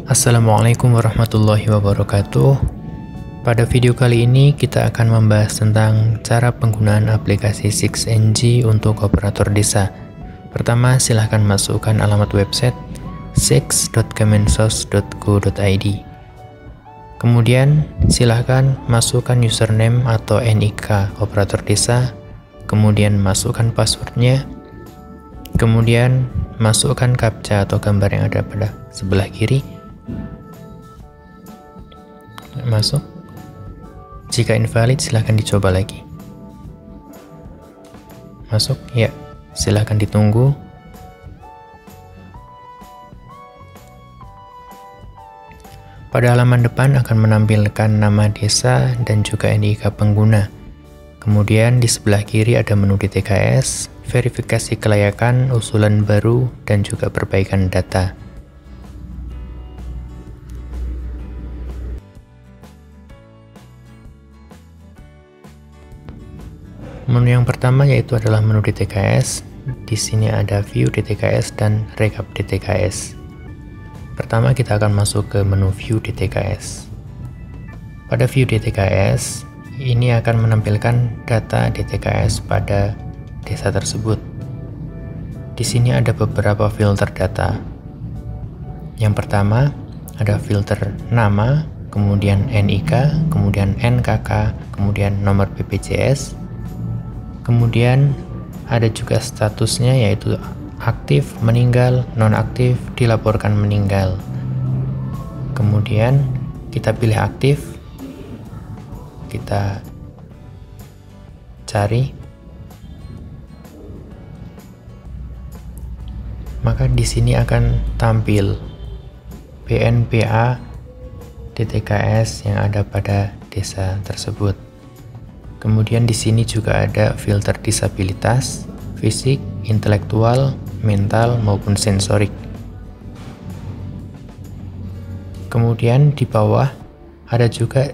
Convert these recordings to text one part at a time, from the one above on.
Assalamualaikum warahmatullahi wabarakatuh. Pada video kali ini kita akan membahas tentang cara penggunaan aplikasi 6NG untuk operator desa. Pertama, silahkan masukkan alamat website 6.kemensos.go.id. Kemudian silahkan masukkan username atau NIK operator desa, kemudian masukkan passwordnya, kemudian masukkan captcha atau gambar yang ada pada sebelah kiri. Masuk. Jika invalid silahkan dicoba lagi. Masuk, ya. Silahkan ditunggu. Pada halaman depan akan menampilkan nama desa dan juga NIK pengguna. Kemudian di sebelah kiri ada menu DTKS, verifikasi kelayakan, usulan baru, dan juga perbaikan data. Menu yang pertama yaitu adalah menu DTKS. Di sini ada view DTKS dan rekap DTKS. Pertama kita akan masuk ke menu view DTKS. Pada view DTKS, ini akan menampilkan data DTKS pada desa tersebut. Di sini ada beberapa filter data. Yang pertama ada filter nama, kemudian NIK, kemudian NKK, kemudian nomor BPJS. Kemudian ada juga statusnya yaitu aktif, meninggal, nonaktif, dilaporkan meninggal. Kemudian kita pilih aktif, kita cari, maka di sini akan tampil BNPA DTKS yang ada pada desa tersebut. Kemudian di sini juga ada filter disabilitas, fisik, intelektual, mental, maupun sensorik. Kemudian di bawah ada juga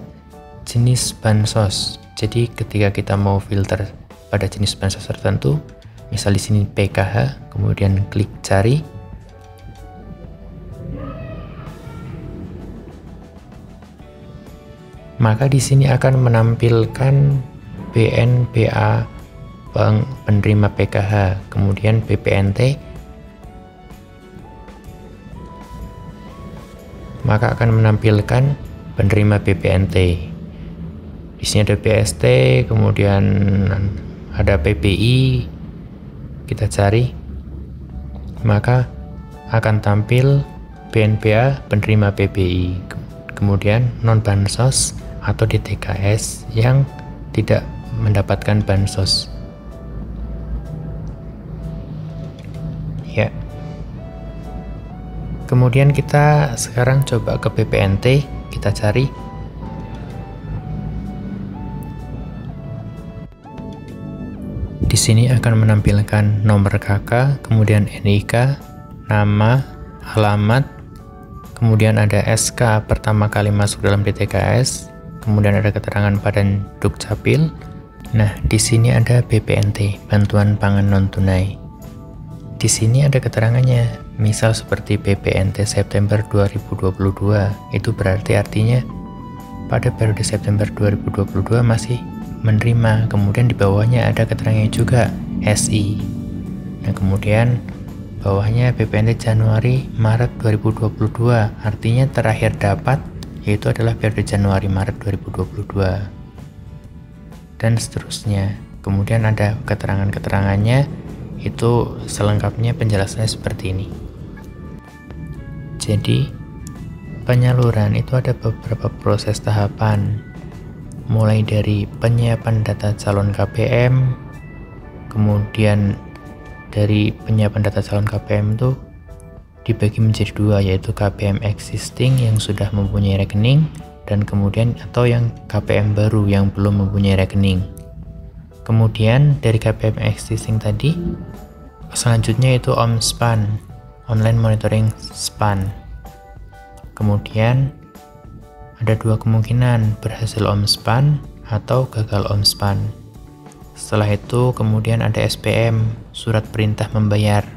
jenis bansos. Jadi ketika kita mau filter pada jenis bansos tertentu, misal di sini PKH, kemudian klik cari. Maka di sini akan menampilkan BNPA penerima PKH, kemudian BPNT, maka akan menampilkan penerima BPNT. Di sini ada BST, kemudian ada PPI, kita cari, maka akan tampil BNPA penerima PPI, kemudian non bansos atau DTKS yang tidak mendapatkan bansos. Ya. Kemudian kita sekarang coba ke BPNT, kita cari. Di sini akan menampilkan nomor KK, kemudian NIK, nama, alamat, kemudian ada SK pertama kali masuk dalam DTKS, kemudian ada keterangan Badan Dukcapil. Nah, di sini ada BPNT, bantuan pangan non tunai. Di sini ada keterangannya, misal seperti BPNT September 2022, itu berarti artinya pada periode September 2022 masih menerima. Kemudian di bawahnya ada keterangannya juga, SI. Nah, kemudian bawahnya BPNT Januari Maret 2022, artinya terakhir dapat yaitu adalah periode Januari Maret 2022. Dan seterusnya. Kemudian ada keterangan-keterangannya, itu selengkapnya penjelasannya seperti ini. Jadi penyaluran itu ada beberapa proses tahapan, mulai dari penyiapan data calon KPM, kemudian dari penyiapan data calon KPM itu dibagi menjadi dua, yaitu KPM existing yang sudah mempunyai rekening, dan kemudian atau yang KPM baru yang belum mempunyai rekening. Kemudian dari KPM existing tadi, selanjutnya itu OMSPAN, Online Monitoring Span. Kemudian ada dua kemungkinan, berhasil OMSPAN atau gagal OMSPAN. Setelah itu kemudian ada SPM, Surat Perintah Membayar.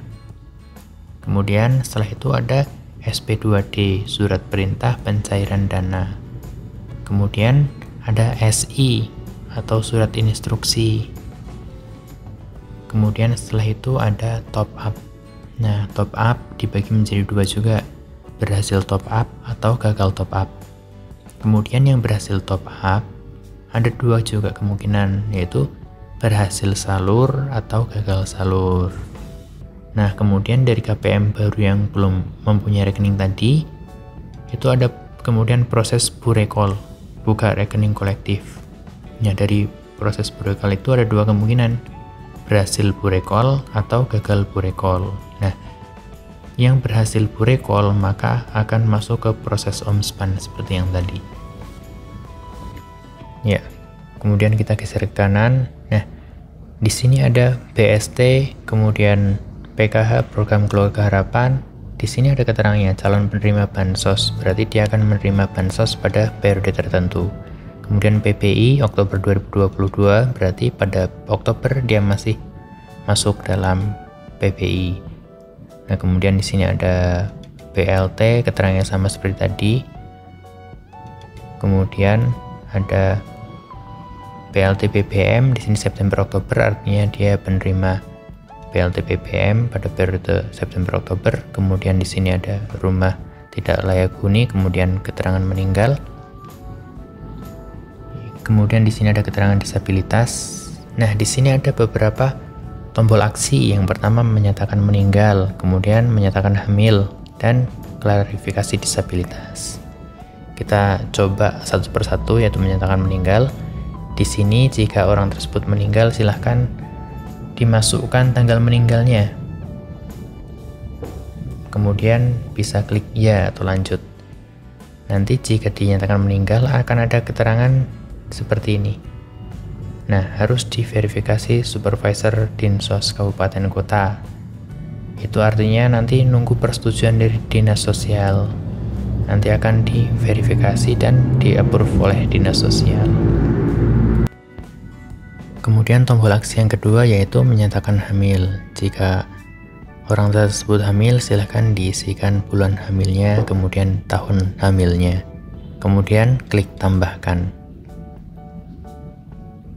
Kemudian setelah itu ada SP2D, surat perintah pencairan dana. Kemudian ada SI atau surat instruksi. Kemudian setelah itu ada top up. Nah, top up dibagi menjadi dua juga, berhasil top up atau gagal top up. Kemudian yang berhasil top up ada dua juga kemungkinan, yaitu berhasil salur atau gagal salur. Nah, kemudian dari KPM baru yang belum mempunyai rekening tadi, itu ada kemudian proses burekol, buka rekening kolektif. Nah, dari proses burekol itu ada dua kemungkinan, berhasil burekol atau gagal burekol. Nah, yang berhasil burekol maka akan masuk ke proses omspan seperti yang tadi. Ya, kemudian kita geser ke kanan. Nah, di sini ada BST, kemudian PKH, program keluarga harapan. Di sini ada keterangannya, calon penerima bansos, berarti dia akan menerima bansos pada periode tertentu. Kemudian PPI Oktober 2022, berarti pada Oktober dia masih masuk dalam PPI. Nah, kemudian di sini ada BLT, keterangannya sama seperti tadi. Kemudian ada BLT BBM, di sini September Oktober, artinya dia penerima BLT BBM pada periode September Oktober. Kemudian di sini ada rumah tidak layak huni, kemudian keterangan meninggal. Kemudian di sini ada keterangan disabilitas. Nah, di sini ada beberapa tombol aksi. Yang pertama menyatakan meninggal, kemudian menyatakan hamil, dan klarifikasi disabilitas. Kita coba satu persatu, yaitu menyatakan meninggal. Di sini jika orang tersebut meninggal, silahkan dimasukkan tanggal meninggalnya. Kemudian bisa klik ya atau lanjut. Nanti jika dinyatakan meninggal akan ada keterangan seperti ini. Nah, harus diverifikasi supervisor Dinsos Kabupaten Kota. Itu artinya nanti nunggu persetujuan dari Dinas Sosial. Nanti akan diverifikasi dan di-approve oleh Dinas Sosial. Kemudian tombol aksi yang kedua yaitu menyatakan hamil. Jika orang tersebut hamil, silahkan diisikan bulan hamilnya, kemudian tahun hamilnya. Kemudian klik tambahkan.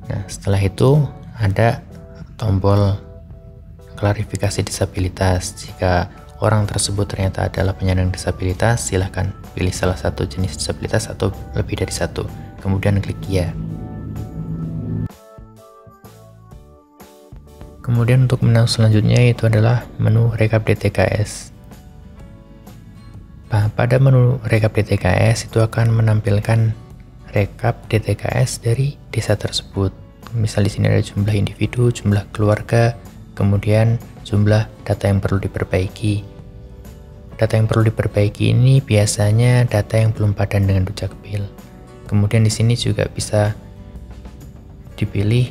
Nah, setelah itu ada tombol klarifikasi disabilitas. Jika orang tersebut ternyata adalah penyandang disabilitas, silahkan pilih salah satu jenis disabilitas atau lebih dari satu. Kemudian klik ya. Kemudian untuk menu selanjutnya itu adalah menu rekap DTKS. Nah, pada menu rekap DTKS itu akan menampilkan rekap DTKS dari desa tersebut. Misal di sini ada jumlah individu, jumlah keluarga, kemudian jumlah data yang perlu diperbaiki. Data yang perlu diperbaiki ini biasanya data yang belum padan dengan Dukcapil. Kemudian di sini juga bisa dipilih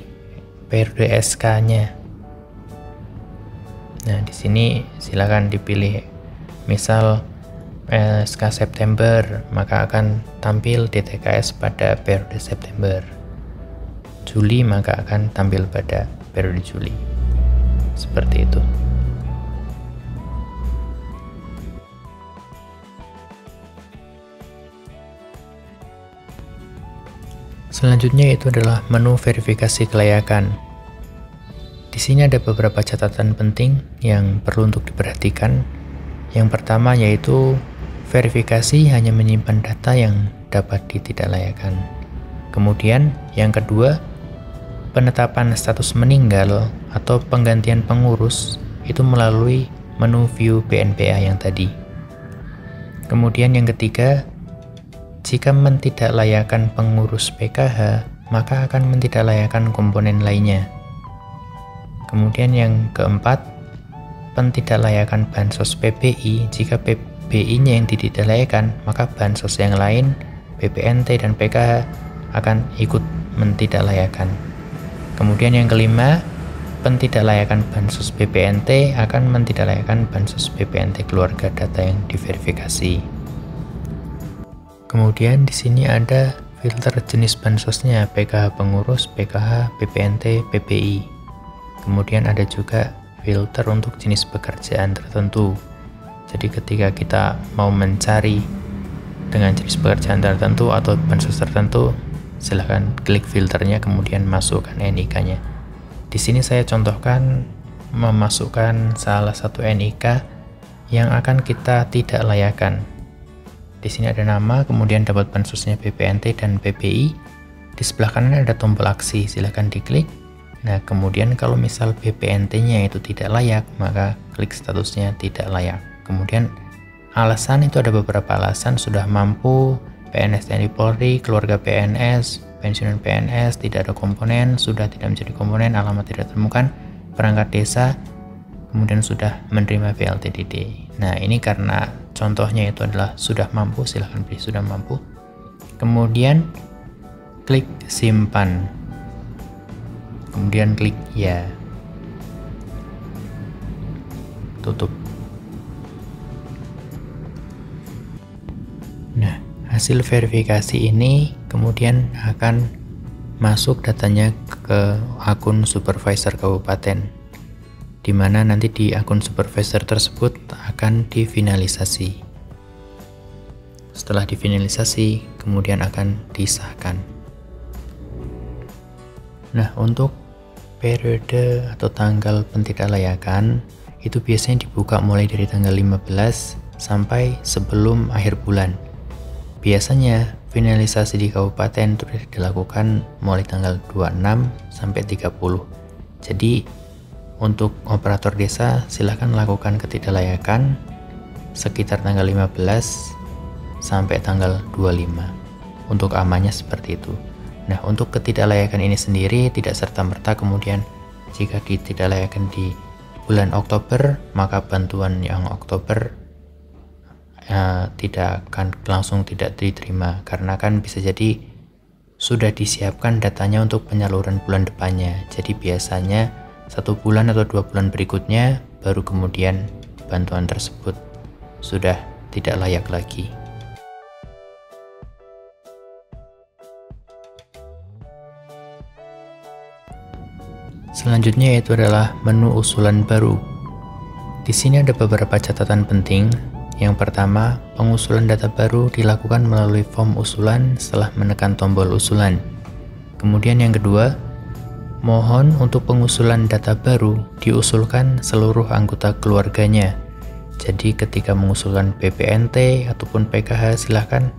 periode SK-nya. Nah, di sini silakan dipilih misal SK September, maka akan tampil DTKS pada periode September. Juli, maka akan tampil pada periode Juli. Seperti itu. Selanjutnya itu adalah menu verifikasi kelayakan. Di sini ada beberapa catatan penting yang perlu untuk diperhatikan. Yang pertama yaitu verifikasi hanya menyimpan data yang dapat ditidaklayakkan. Kemudian yang kedua, penetapan status meninggal atau penggantian pengurus itu melalui menu view BNPA yang tadi. Kemudian yang ketiga, jika mentidaklayakkan pengurus PKH, maka akan mentidaklayakkan komponen lainnya. Kemudian yang keempat, pentidaklayakkan bansos PBI. Jika PBI-nya yang ditidaklayakkan, maka bansos yang lain, BPNT dan PKH akan ikut mentidaklayakkan. Kemudian yang kelima, pentidaklayakkan bansos BPNT akan mentidaklayakkan bansos BPNT keluarga data yang diverifikasi. Kemudian di sini ada filter jenis bansosnya, PKH pengurus, PKH, BPNT, PBI. Kemudian ada juga filter untuk jenis pekerjaan tertentu. Jadi ketika kita mau mencari dengan jenis pekerjaan tertentu atau bansos tertentu, silahkan klik filternya, kemudian masukkan NIK-nya. Di sini saya contohkan memasukkan salah satu NIK yang akan kita tidak layakan. Di sini ada nama, kemudian dapat bansosnya BPNT dan PBI. Di sebelah kanan ada tombol aksi, silahkan diklik. Nah, kemudian kalau misal BPNT-nya itu tidak layak, maka klik statusnya tidak layak. Kemudian alasan itu ada beberapa alasan: sudah mampu, PNS TNI Polri, keluarga PNS, pensiunan PNS, tidak ada komponen, sudah tidak menjadi komponen, alamat tidak ditemukan, perangkat desa, kemudian sudah menerima PLTDD. Nah, ini karena contohnya itu adalah sudah mampu, silahkan pilih sudah mampu. Kemudian klik simpan, kemudian klik ya, tutup. Nah, hasil verifikasi ini kemudian akan masuk datanya ke akun supervisor kabupaten, di mana nanti di akun supervisor tersebut akan difinalisasi. Setelah difinalisasi, kemudian akan disahkan. Nah, untuk periode atau tanggal pentidaklayakan itu biasanya dibuka mulai dari tanggal 15 sampai sebelum akhir bulan. Biasanya finalisasi di kabupaten itu dilakukan mulai tanggal 26 sampai 30. Jadi untuk operator desa silahkan lakukan ketidaklayakan sekitar tanggal 15 sampai tanggal 25. Untuk amannya seperti itu. Nah, untuk ketidaklayakan ini sendiri tidak serta-merta kemudian jika ketidaklayakan di bulan Oktober, maka bantuan yang Oktober tidak akan langsung tidak diterima, karena kan bisa jadi sudah disiapkan datanya untuk penyaluran bulan depannya. Jadi biasanya 1 bulan atau 2 bulan berikutnya baru kemudian bantuan tersebut sudah tidak layak lagi. Selanjutnya yaitu adalah menu usulan baru. Di sini ada beberapa catatan penting. Yang pertama, pengusulan data baru dilakukan melalui form usulan setelah menekan tombol usulan. Kemudian yang kedua, mohon untuk pengusulan data baru diusulkan seluruh anggota keluarganya. Jadi ketika mengusulkan BPNT ataupun PKH, silahkan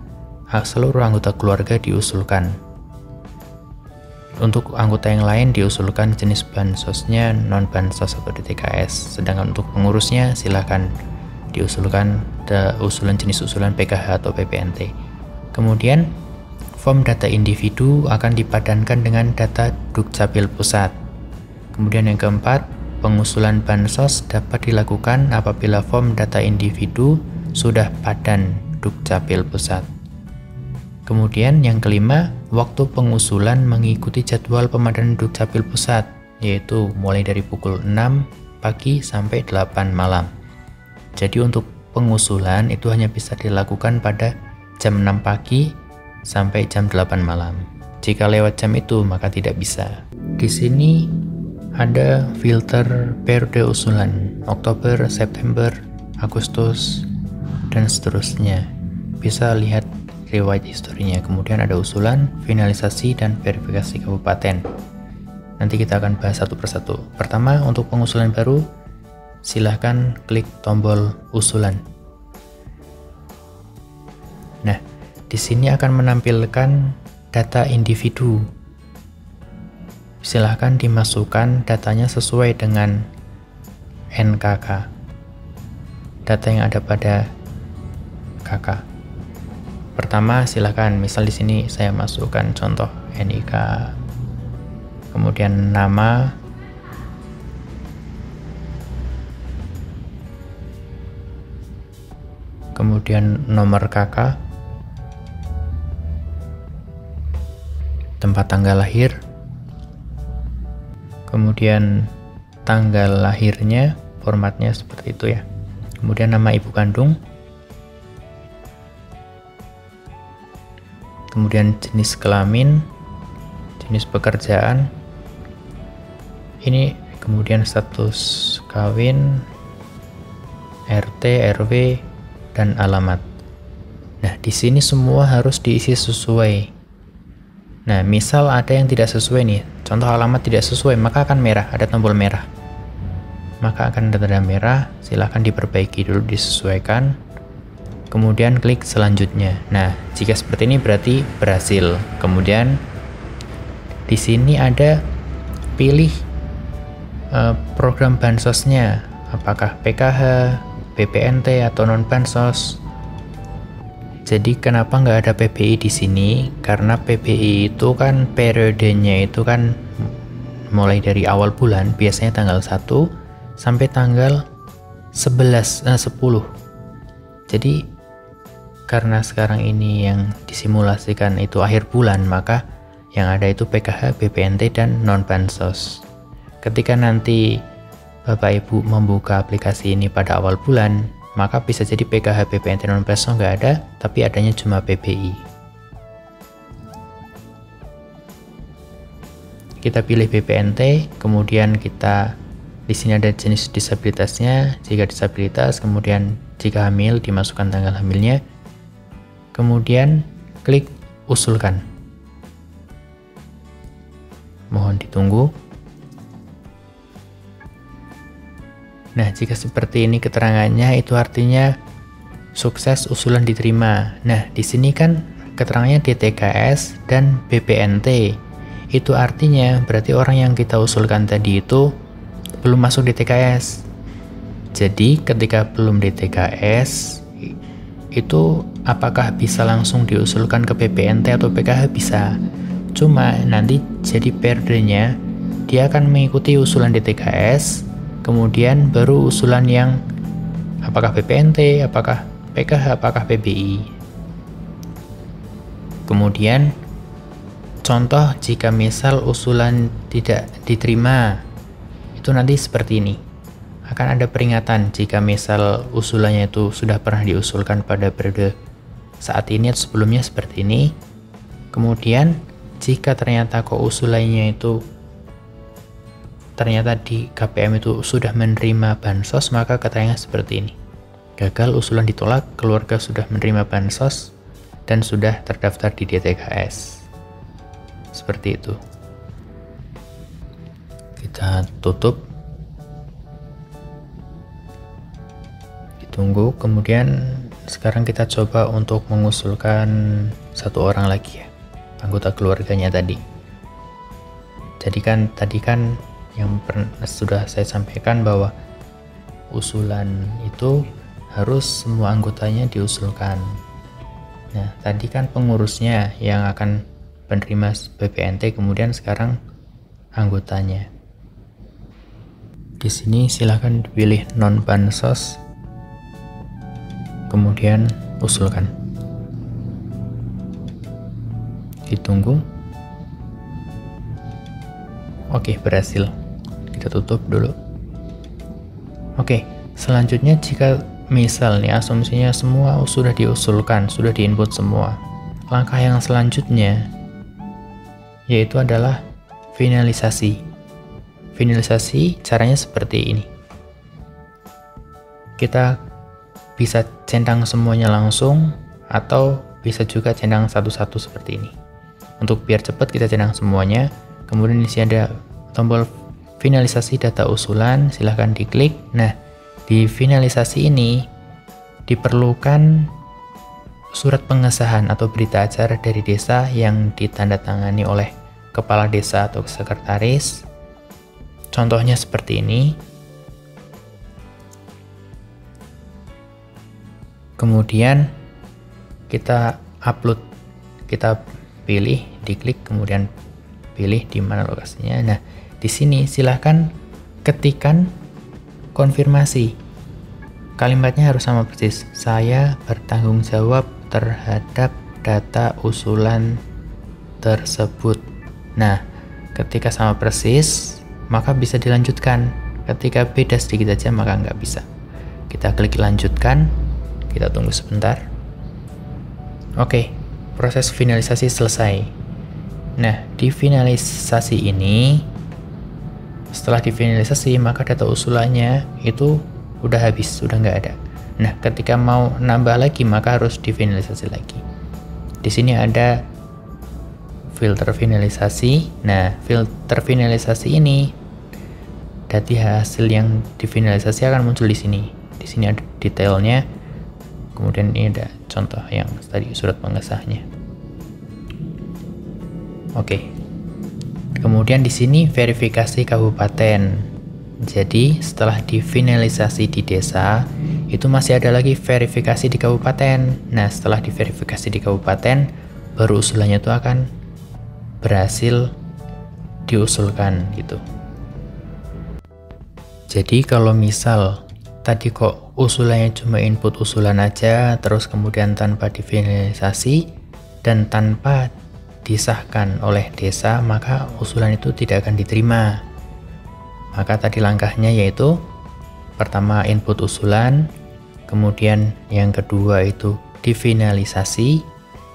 seluruh anggota keluarga diusulkan. Untuk anggota yang lain diusulkan jenis bansosnya non-bansos atau DTKS. Sedangkan untuk pengurusnya silahkan diusulkan usulan jenis usulan PKH atau PPNT. Kemudian form data individu akan dipadankan dengan data Dukcapil Pusat. Kemudian yang keempat, pengusulan bansos dapat dilakukan apabila form data individu sudah padan Dukcapil Pusat. Kemudian yang kelima, waktu pengusulan mengikuti jadwal pemadanan Dukcapil Pusat, yaitu mulai dari pukul 6 pagi sampai 8 malam. Jadi untuk pengusulan itu hanya bisa dilakukan pada jam 6 pagi sampai jam 8 malam. Jika lewat jam itu maka tidak bisa. Di sini ada filter periode usulan Oktober, September, Agustus, dan seterusnya. Bisa lihat riwayat historinya. Kemudian ada usulan, finalisasi, dan verifikasi kabupaten. Nanti kita akan bahas satu persatu. Pertama, untuk pengusulan baru, silahkan klik tombol usulan. Nah, di sini akan menampilkan data individu. Silahkan dimasukkan datanya sesuai dengan NKK, data yang ada pada KK. Pertama, silahkan, misal di sini saya masukkan contoh NIK, kemudian nama, kemudian nomor KK, tempat tanggal lahir, kemudian tanggal lahirnya, formatnya seperti itu ya. Kemudian nama ibu kandung, kemudian jenis kelamin, jenis pekerjaan, ini kemudian status kawin, RT, RW, dan alamat. Nah, di sini semua harus diisi sesuai. Nah, misal ada yang tidak sesuai nih, contoh alamat tidak sesuai, maka akan merah, ada tombol merah. Maka akan ada tanda merah, silahkan diperbaiki dulu, disesuaikan. Kemudian klik selanjutnya. Nah, jika seperti ini berarti berhasil. Kemudian di sini ada pilih program bansosnya, apakah PKH, BPNT atau non bansos. Jadi kenapa nggak ada PBI di sini? Karena PBI itu kan periodenya itu kan mulai dari awal bulan, biasanya tanggal 1 sampai tanggal 10. Jadi karena sekarang ini yang disimulasikan itu akhir bulan, maka yang ada itu PKH, BPNT, dan non bansos. Ketika nanti Bapak Ibu membuka aplikasi ini pada awal bulan, maka bisa jadi PKH, BPNT, non bansos nggak ada, tapi adanya cuma PBI. Kita pilih BPNT, kemudian kita di sini ada jenis disabilitasnya. Jika disabilitas, kemudian jika hamil dimasukkan tanggal hamilnya, kemudian klik usulkan. Mohon ditunggu. Nah, jika seperti ini keterangannya, itu artinya sukses, usulan diterima. Nah, di sini kan keterangannya DTKS dan BPNT. Itu artinya berarti orang yang kita usulkan tadi itu belum masuk DTKS. Jadi, ketika belum DTKS, itu apakah bisa langsung diusulkan ke BPNT atau PKH? Bisa. Cuma nanti jadi periodenya dia akan mengikuti usulan DTKS, kemudian baru usulan yang apakah BPNT, apakah PKH, apakah PBI. Kemudian contoh jika misal usulan tidak diterima, itu nanti seperti ini. Akan ada peringatan jika misal usulannya itu sudah pernah diusulkan pada periode saat ini atau sebelumnya seperti ini. Kemudian jika ternyata kok usulannya itu ternyata di KPM itu sudah menerima bansos, maka keterangannya seperti ini. Gagal, usulan ditolak, keluarga sudah menerima bansos dan sudah terdaftar di DTKS. Seperti itu. Kita tutup. Ditunggu, kemudian sekarang kita coba untuk mengusulkan satu orang lagi ya, anggota keluarganya tadi. Jadi kan tadi kan yang sudah saya sampaikan bahwa usulan itu harus semua anggotanya diusulkan. Nah, tadi kan pengurusnya yang akan penerima BPNT, kemudian sekarang anggotanya. Di sini silahkan dipilih non bansos, kemudian usulkan. Ditunggu. Oke, berhasil. Kita tutup dulu. Oke, selanjutnya jika misal nih asumsinya semua sudah diusulkan, sudah diinput semua, langkah yang selanjutnya yaitu adalah finalisasi. Finalisasi caranya seperti ini. Kita bisa centang semuanya langsung atau bisa juga centang satu-satu seperti ini. Untuk biar cepat kita centang semuanya. Kemudian di sini ada tombol finalisasi data usulan, silahkan diklik. Nah, di finalisasi ini diperlukan surat pengesahan atau berita acara dari desa yang ditandatangani oleh kepala desa atau sekretaris. Contohnya seperti ini. Kemudian kita upload, kita pilih, diklik, kemudian pilih di mana lokasinya. Nah, di sini silahkan ketikkan konfirmasi. Kalimatnya harus sama persis. Saya bertanggung jawab terhadap data usulan tersebut. Nah, ketika sama persis, maka bisa dilanjutkan. Ketika beda sedikit aja, maka nggak bisa. Kita klik lanjutkan. Kita tunggu sebentar. Oke, proses finalisasi selesai. Nah, di finalisasi ini, setelah difinalisasi, maka data usulannya itu udah habis, udah nggak ada. Nah, ketika mau nambah lagi maka harus difinalisasi lagi. Di sini ada filter finalisasi. Nah, filter finalisasi ini data hasil yang difinalisasi akan muncul di sini. Di sini ada detailnya. Kemudian ini ada contoh yang tadi surat pengesahnya. Oke. Kemudian di sini verifikasi kabupaten. Jadi setelah difinalisasi di desa, itu masih ada lagi verifikasi di kabupaten. Nah, setelah diverifikasi di kabupaten, baru usulannya itu akan berhasil diusulkan gitu. Jadi kalau misal tadi kok usulannya cuma input usulan aja, terus kemudian tanpa difinalisasi dan tanpa disahkan oleh desa, maka usulan itu tidak akan diterima. Maka tadi langkahnya yaitu pertama input usulan, kemudian yang kedua itu difinalisasi,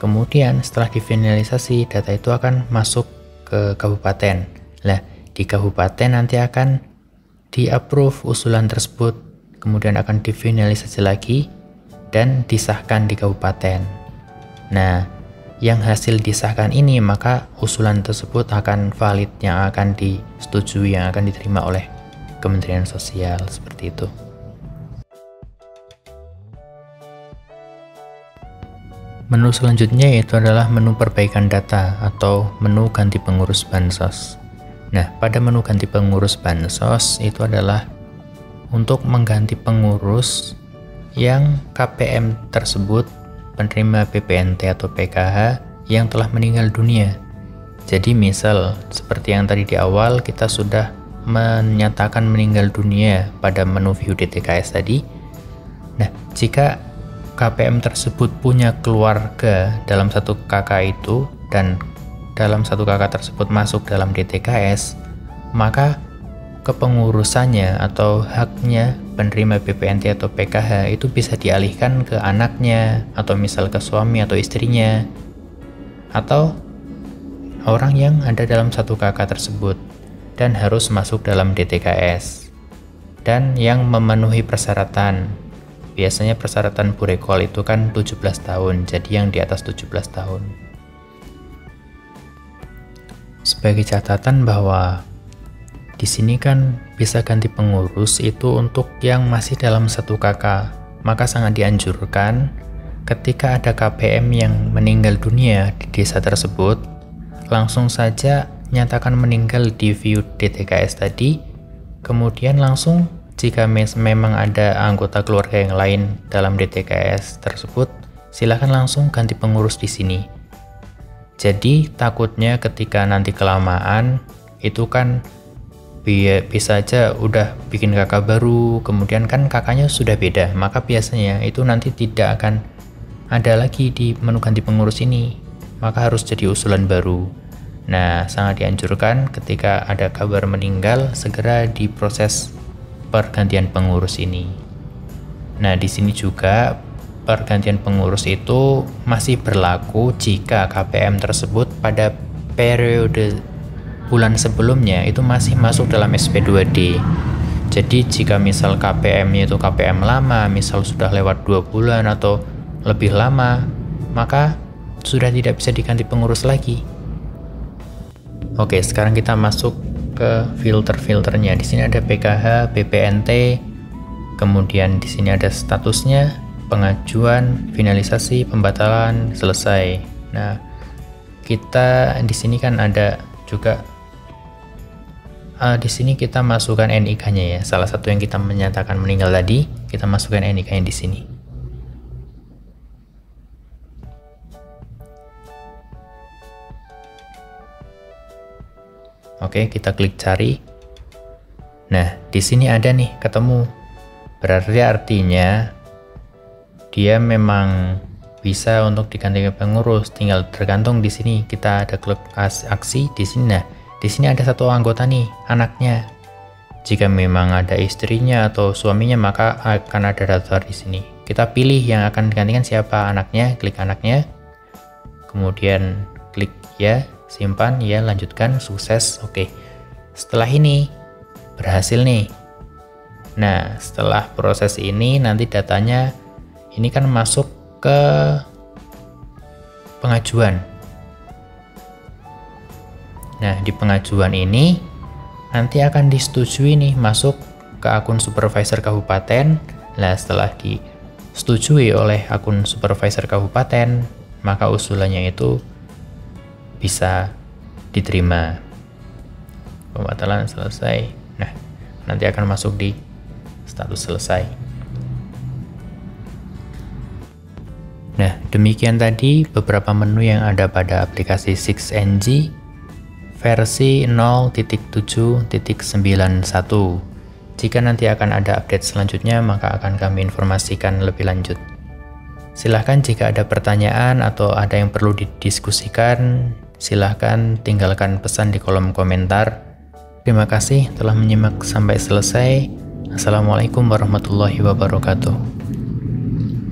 kemudian setelah difinalisasi data itu akan masuk ke kabupaten. Nah, di kabupaten nanti akan di-approve usulan tersebut, kemudian akan difinalisasi lagi dan disahkan di kabupaten. Nah, yang hasil disahkan ini maka usulan tersebut akan valid, yang akan disetujui, yang akan diterima oleh Kementerian Sosial, seperti itu. Menu selanjutnya yaitu adalah menu perbaikan data atau menu ganti pengurus bansos. Nah, pada menu ganti pengurus bansos itu adalah untuk mengganti pengurus yang KPM tersebut penerima PPNT atau PKH yang telah meninggal dunia. Jadi misal seperti yang tadi di awal kita sudah menyatakan meninggal dunia pada menu view DTKS tadi. Nah, jika KPM tersebut punya keluarga dalam satu KK itu dan dalam satu KK tersebut masuk dalam DTKS, maka kepengurusannya atau haknya penerima PPNT atau PKH itu bisa dialihkan ke anaknya, atau misal ke suami atau istrinya, atau orang yang ada dalam satu KK tersebut dan harus masuk dalam DTKS dan yang memenuhi persyaratan. Biasanya persyaratan Burekol itu kan 17 tahun, jadi yang di atas 17 tahun. Sebagai catatan bahwa di sini kan bisa ganti pengurus itu untuk yang masih dalam satu KK, maka sangat dianjurkan ketika ada KPM yang meninggal dunia di desa tersebut, langsung saja nyatakan meninggal di view DTKS tadi, kemudian langsung jika memang ada anggota keluarga yang lain dalam DTKS tersebut, silahkan langsung ganti pengurus di sini. Jadi takutnya ketika nanti kelamaan itu kan bisa aja udah bikin kakak baru, kemudian kan kakaknya sudah beda, maka biasanya itu nanti tidak akan ada lagi di menu ganti pengurus ini, maka harus jadi usulan baru. Nah, sangat dianjurkan ketika ada kabar meninggal segera diproses pergantian pengurus ini. Nah, di sini juga pergantian pengurus itu masih berlaku jika KPM tersebut pada periode bulan sebelumnya itu masih masuk dalam SP2D. Jadi jika misal KPM-nya itu KPM lama, misal sudah lewat 2 bulan atau lebih lama, maka sudah tidak bisa diganti pengurus lagi. Oke, sekarang kita masuk ke filter-filternya. Di sini ada PKH, PPNT, kemudian di sini ada statusnya, pengajuan, finalisasi, pembatalan, selesai. Nah, kita di sini kan ada juga di sini kita masukkan NIK-nya ya. Salah satu yang kita menyatakan meninggal tadi, kita masukkan NIK-nya di sini. Oke, kita klik cari. Nah, di sini ada nih, ketemu. Berarti artinya dia memang bisa untuk diganti pengurus. Tinggal tergantung di sini kita ada klik aksi di sini. Nah, di sini ada satu anggota nih, anaknya. Jika memang ada istrinya atau suaminya, maka akan ada daftar di sini. Kita pilih yang akan digantikan siapa, anaknya, klik anaknya. Kemudian klik ya, simpan, ya, lanjutkan, sukses. Oke. Setelah ini berhasil nih. Nah, setelah proses ini nanti datanya ini kan masuk ke pengajuan. Nah, di pengajuan ini nanti akan disetujui nih masuk ke akun supervisor kabupaten. Nah, setelah disetujui oleh akun supervisor kabupaten, maka usulannya itu bisa diterima. Pembatalan selesai. Nah, nanti akan masuk di status selesai. Nah, demikian tadi beberapa menu yang ada pada aplikasi 6ng versi 0.7.91. Jika nanti akan ada update selanjutnya, maka akan kami informasikan lebih lanjut. Silahkan jika ada pertanyaan atau ada yang perlu didiskusikan, silahkan tinggalkan pesan di kolom komentar. Terima kasih telah menyimak sampai selesai. Assalamualaikum warahmatullahi wabarakatuh.